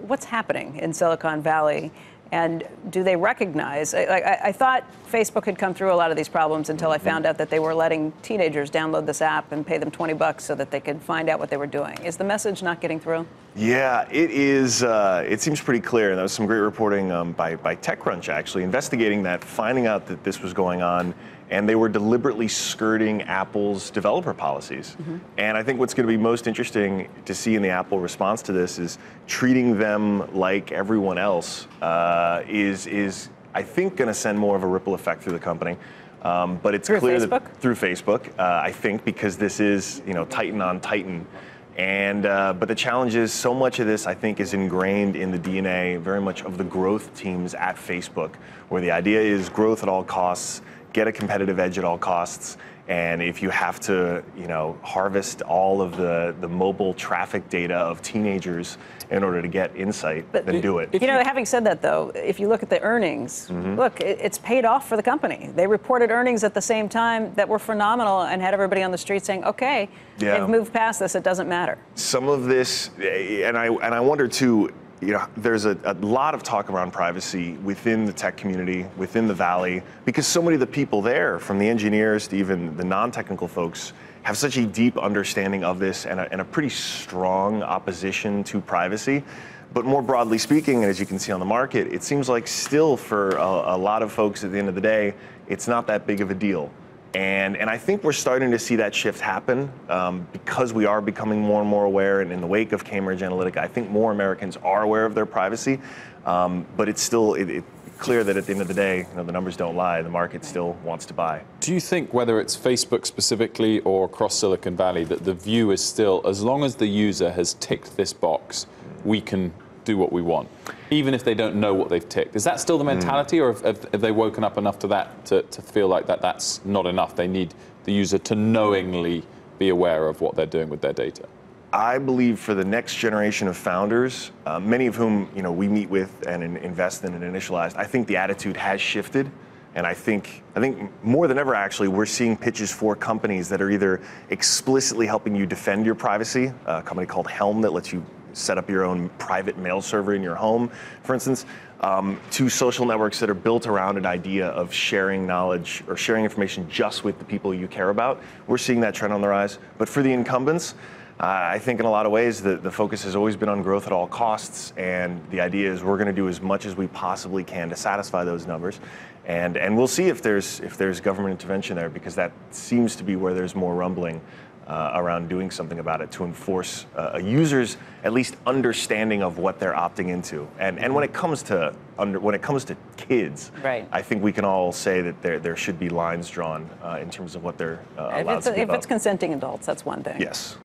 what's happening in Silicon Valley? And do they recognize? I thought Facebook had come through a lot of these problems until I found out that they were letting teenagers download this app and pay them $20 so that they could find out what they were doing. Is the message not getting through? Yeah, it is. It seems pretty clear. And there was some great reporting by TechCrunch, actually, investigating that, finding out that this was going on, and they were deliberately skirting Apple's developer policies. And I think what's going to be most interesting to see in the Apple response to this is treating them like everyone else is I think, going to send more of a ripple effect through the company. But it's clear that through Facebook, I think, because this is, Titan on Titan. And but the challenge is, so much of this, I think, is ingrained in the DNA very much of the growth teams at Facebook, where the idea is growth at all costs, get a competitive edge at all costs. And if you have to, harvest all of the mobile traffic data of teenagers in order to get insight, then do it. Having said that, though, if you look at the earnings, look, it's paid off for the company. They reported earnings at the same time that were phenomenal and had everybody on the street saying, okay, they've moved past this, it doesn't matter. Some of this, and I wonder, too, there's a lot of talk around privacy within the tech community, within the Valley, because so many of the people there, from the engineers to even the non-technical folks, have such a deep understanding of this and a pretty strong opposition to privacy. But more broadly speaking, and as you can see on the market, it seems like still for a lot of folks at the end of the day, it's not that big of a deal. And I think we're starting to see that shift happen because we are becoming more and more aware. And in the wake of Cambridge Analytica, I think more Americans are aware of their privacy. But it's still clear that at the end of the day, the numbers don't lie. The market still wants to buy. Do you think, whether it's Facebook specifically or across Silicon Valley, that the view is still, as long as the user has ticked this box, we can do what we want, even if they don't know what they've ticked? Is that still the mentality, or have they woken up enough to that to feel like that's not enough? They need the user to knowingly be aware of what they're doing with their data? I believe for the next generation of founders, many of whom we meet with and invest in and initialized, I think the attitude has shifted. And I think more than ever, actually, we're seeing pitches for companies that are either explicitly helping you defend your privacy, a company called Helm that lets you set up your own private mail server in your home, for instance, to social networks that are built around an idea of sharing knowledge or sharing information just with the people you care about. We're seeing that trend on the rise. But for the incumbents, I think in a lot of ways the focus has always been on growth at all costs, and the idea is we're going to do as much as we possibly can to satisfy those numbers, and we'll see if there's government intervention there, because that seems to be where there's more rumbling around doing something about it to enforce a user's at least understanding of what they're opting into. And when it comes to kids, right, I think we can all say that there should be lines drawn in terms of what they're allowed to give If it's consenting adults, that's one thing. Yes.